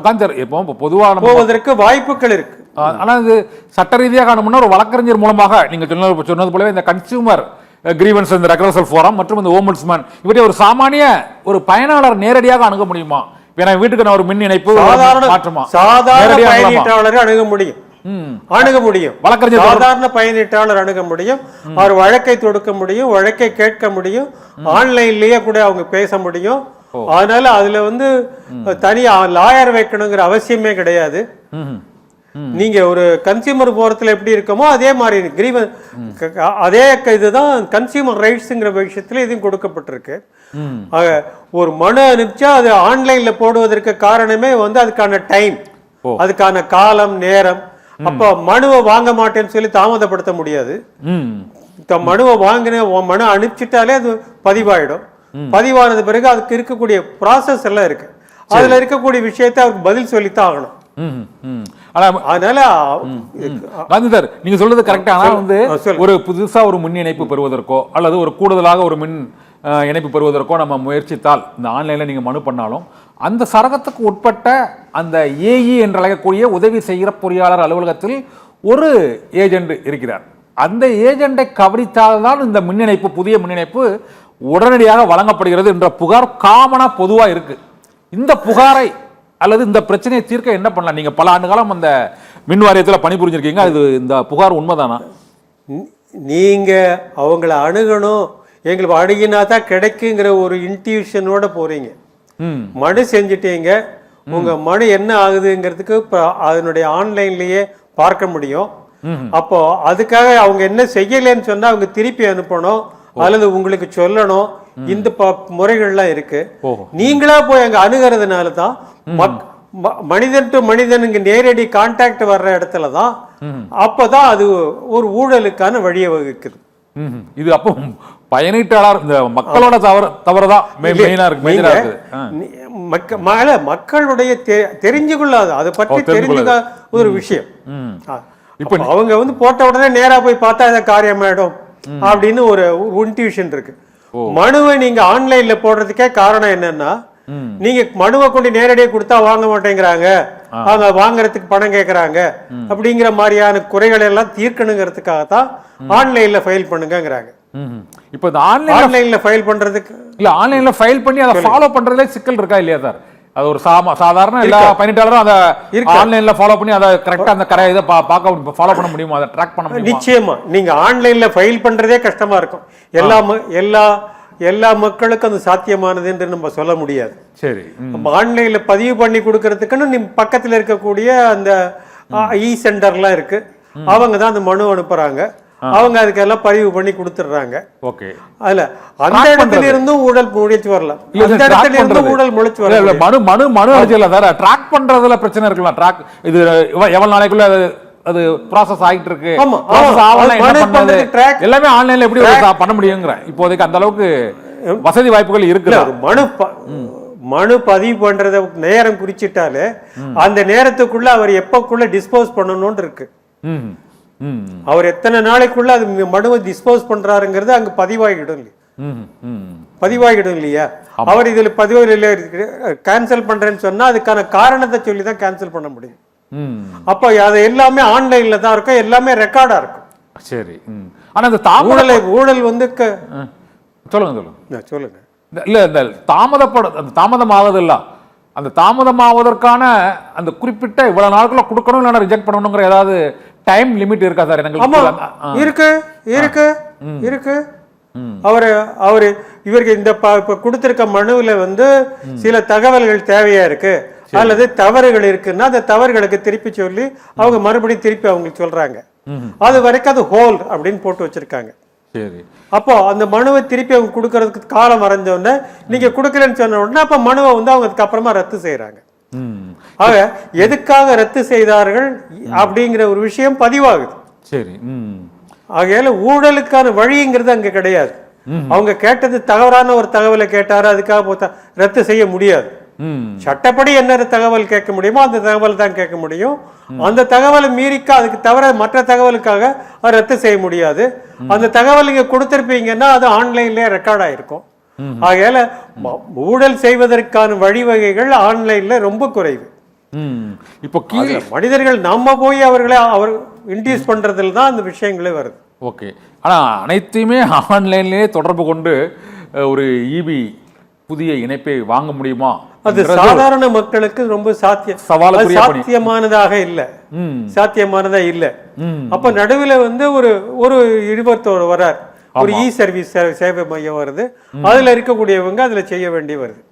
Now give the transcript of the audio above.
காஞ்சர் இப்போ பொதுவாக போவதற்கு வாய்ப்புகள் இருக்கு. ஆனா இது சட்ட ரீதியாக காணும்னா ஒரு வழக்கறிஞர் மூலமாக நீங்க சொன்னது போலவே இந்த கன்சியூமர் கிரீவன்ஸ், இந்த ரெக்ரஸல் ஃபோரம் மற்றும் இந்த ஓம்புட்ஸ்மேன் இவற்றை ஒரு சாமானிய ஒரு பயனாளர் நேரடியாக அணுக முடியுமா? ஏன்னா வீட்டுக்கு நான் ஒரு மின் இணைப்பு மாற்றமா சாதாரண பயனீட்டாளர் அணுக முடியும், வழக்கறிஞர் சாதாரண பயனீட்டாளர் அணுக முடியும், அவர் வழக்கை தொடுக்க முடியும், வழக்கை கேட்க முடியும், ஆன்லைன்லயே கூட அவங்க பேச முடியும். அதனால அதுல வந்து தனியா லாயர் வைக்கணுங்கிற அவசியமே கிடையாது. நீங்க ஒரு கன்சியூமர் போரத்துல எப்படி இருக்கமோ அதே மாதிரி அதே இதுதான் கன்சியூமர் ரைட்ஸ்ங்கிற விஷயத்துல இதுவும் கொடுக்கப்பட்டிருக்கு. ஒரு மனு அனுப்பிச்சா அது ஆன்லைன்ல போடுவதற்கு காரணமே வந்து அதுக்கான டைம், அதுக்கான காலம் நேரம். அப்ப மனுவை வாங்க மாட்டேன்னு சொல்லி தாமதப்படுத்த முடியாது. மனுவை வாங்கின மனு அனுப்பிச்சிட்டாலே அது பதிவாயிடும். பதிவானது பிறகு அதுக்கு இருக்கக்கூடிய ப்ராசஸ் எல்லாம் இருக்கு. அதுல இருக்கக்கூடிய விஷயத்தை அவருக்கு பதில் சொல்லித்தான் ஆகணும். அதனால நீங்க சொல்றது கரெக்டா. ஆனா வந்து ஒரு புதுசா ஒரு மின் இணைப்பு பெறுவதற்கோ அல்லது ஒரு கூடுதலாக ஒரு மின் இணைப்பு பெறுவதற்கோ நம்ம முயற்சித்தால் இந்த ஆன்லைன்ல நீங்க மனு பண்ணாலும் அந்த சரகத்துக்கு உட்பட்ட அந்த ஏஇ என்று அழைக்கக்கூடிய உதவி செய்கிற பொறியாளர் அலுவலகத்தில் ஒரு ஏஜென்ட் இருக்கிறார். அந்த ஏஜெண்டை கவனித்தால்தான் இந்த மின் இணைப்பு, புதிய மின் இணைப்பு உடனடியாக வழங்கப்படுகிறது என்ற புகார் காமனா பொதுவா இருக்கு. இந்த புகாரை அல்லது இந்த பிரச்சனையை தீர்க்க என்ன பண்ணலாம்? நீங்க பல ஆண்டு காலம் அந்த மின் வாரியத்தில் பணிபுரிஞ்சிருக்கீங்க. அது இந்த புகார் உண்மைதானா? நீங்க அவங்கள அணுகணும், எங்களுக்கு அணுகினா தான் கிடைக்குங்கிற ஒரு இன்ட்யூஷனோட போறீங்க. மனு செஞ்சுட்டீங்க, உங்க மனு என்ன ஆகுதுங்கிறதுக்கு அதனுடைய ஆன்லைன்லயே பார்க்க முடியும். அப்போ அதுக்காக அவங்க என்ன செய்யலன்னு சொன்னா அவங்க திருப்பி அனுப்பணும் அல்லது உங்களுக்கு சொல்லணும். இந்த முறைகள்லாம் இருக்கு. நீங்களா போய் அங்க அணுகிறதுனால தான் மனிதன் டு மனிதனுக்கு நேரடி கான்டாக்ட் வர்ற இடத்துலதான் அப்பதான் அது ஒரு ஊழலுக்கான வழியை வகுக்குது. இது அப்போ பயனீட்டாளர் இந்த மக்களோட தவறுதான் மெயினா இருக்கு. மக்களுடைய தெரிஞ்சு கொள்ளாது, அதை பற்றி தெரிஞ்சுக்க ஒரு விஷயம். இப்ப அவங்க வந்து போட்ட உடனே நேரா போய் பார்த்தா இதை காரியமாயிடும் அப்படின்னு ஒரு இன்ட்யூஷன் இருக்கு. மனுவை நீங்க ஆன்லைன்ல போடுறதுக்கே காரணம் என்னன்னா, நீங்க மனுவை கொண்டு நேரடியாக கொடுத்தா வாங்க மாட்டேங்கிறாங்க, அவங்க வாங்குறதுக்கு பணம் கேட்கறாங்க அப்படிங்கிற மாதிரியான குறைகளை எல்லாம் தீர்க்கணுங்கிறதுக்காகத்தான் ஆன்லைன்ல ஃபைல் பண்ணுங்கிறாங்க. இப்போ இந்த ஆன்லைன்ல ஃபைல் பண்றதுக்கு இல்ல, ஆன்லைன்ல ஃபைல் பண்ணி அதை ஃபாலோ பண்றதுல சிக்கல் இருக்கா இல்லையா சார்? அது ஒரு சாதாரண எல்லா பயனீட்டாளரும் அதை ஆன்லைன்ல ஃபாலோ பண்ணி அதை கரெக்டா அந்த கரை இதை பார்க்க ஃபாலோ பண்ண முடியுமா, அதை ட்ராக் பண்ண முடியுமா? நிச்சயமா. நீங்க ஆன்லைன்ல ஃபைல் பண்றதே கஷ்டமா இருக்கும். எல்லா மக்களுக்கும் அது சாத்தியமானது என்று நம்ம சொல்ல முடியாது. சரி, நம்ம ஆன்லைன்ல பதிவு பண்ணி கொடுக்கறதுக்குன்னு நீங்க பக்கத்துல இருக்கக்கூடிய அந்த இ சென்டர்லாம் இருக்கு, அவங்க தான் அந்த மனு அனுப்புறாங்க, அவங்க அதுக்கெல்லாம் பதிவு பண்ணி கொடுத்துடுறாங்க. ஓகே, அதுல அந்த இடத்துல இருந்தும் ஊழல் முளைச்சு வரலாம், அந்த இடத்துல இருந்தும் ஊழல் முளைச்சு வரல. மனு அடிச்சல வேற ட்ராக் பண்றதுல பிரச்சனை இருக்கலாம். ட்ராக் இது எவ்வளவு நாளைக்குள்ள அது ப்ராசஸ் ஆகிட்டு இருக்கு, எல்லாமே ஆன்லைன்ல எப்படி பண்ண முடியுங்கிறேன். இப்போதைக்கு அந்த அளவுக்கு வசதி வாய்ப்புகள் இருக்கு. மனு பதிவு பண்றத நேரம் குறிச்சிட்டாலே அந்த நேரத்துக்குள்ள அவர் எப்பக்குள்ள டிஸ்போஸ் பண்ணணும்னு இருக்கு. அவர் எத்தனை நாளைக்குள்ள அது மனுவை டிஸ்போஸ் பண்றாருங்கிறது அங்க பதிவாகிடும் இல்லையா? அவர் இதுல பதிவு கேன்சல் பண்றேன்னு சொன்னா அதுக்கான காரணத்தை சொல்லி தான் கேன்சல் பண்ண முடியும். அப்ப அது எல்லாமே ஆன்லைன்ல தான் இருக்கும், எல்லாமே ரெக்கார்டா இருக்கும். சரி, ஆனா இந்த ஊழல் வந்து சொல்லுங்க இல்ல, இந்த தாமதமாவது இல்ல, அந்த தாமதமாவதற்கான அந்த குறிப்பிட்ட இவ்வளவு நாளுக்குள்ள கொடுக்கணும் இல்லைன்னா ரிஜெக்ட் பண்ணணுங்கிற ஏதாவது டைம் லிமிட் இருக்கா சார்? இருக்கு. அவரு இவருக்கு இந்த கொடுத்திருக்க மனுவில் வந்து சில தகவல்கள் தேவையா இருக்கு அல்லது தவறுகள் இருக்குன்னா அந்த தவறுகளுக்கு திருப்பி சொல்லி அவங்க மறுபடியும் திருப்பி அவங்களுக்கு சொல்றாங்க. அது வரைக்கும் அது ஹோல்ட் அப்படின்னு போட்டு வச்சிருக்காங்க. அப்போ அந்த மனுவை திருப்பி அவங்க கொடுக்கறதுக்கு காலம் வரைஞ்ச உடனே நீங்க கொடுக்கலன்னு சொன்ன உடனே அப்ப மனுவை வந்து அவங்க அதுக்கப்புறமா ரத்து செய்யறாங்க. ஆக எதுக்காக ரத்து செய்தார்கள் அப்படிங்கிற ஒரு விஷயம் பதிவாகுது. சரி, ஆகையால ஊழலுக்கான வழிங்கிறது அங்க கிடையாது. அவங்க கேட்டது தவறான ஒரு தகவலை கேட்டாரு, அதுக்காக ரத்து செய்ய முடியாது. சட்டப்படி என்ன தகவல் கேட்க முடியுமோ அந்த தகவல் தான் கேட்க முடியும். அந்த தகவலை மீறிக்கா அதுக்கு தவிர மற்ற தகவலுக்காக ரத்து செய்ய முடியாது. அந்த தகவல் நீங்க கொடுத்திருப்பீங்கன்னா அது ஆன்லைன்லயே ரெக்கார்ட் ஆயிருக்கும். ஆகையால ஊழல் செய்வதற்கான வழிவகைகள் ஆன்லைன்ல ரொம்ப குறைவு. இப்போ கீழே மனிதர்கள் நம்ம போய் அவர்களை இன்டியூஸ் பண்றதுல தான் அந்த விஷயங்களே வருது. ஓகே, ஆனா அனைத்தையுமே ஆன்லைன்லயே தொடர்பு கொண்டு ஒரு இபி புதிய இணைப்பை வாங்க முடியுமா? அது சாதாரண மக்களுக்கு ரொம்ப சாத்தியமானதாக இல்ல, சாத்தியமானதா இல்ல. அப்ப நடுவில் ஒரு இழுபத்தோடு வரார், ஒரு இ சர்வீஸ் சேவை மையம் வருது, அதுல இருக்கக்கூடியவங்க அதுல செய்ய வேண்டி வருது.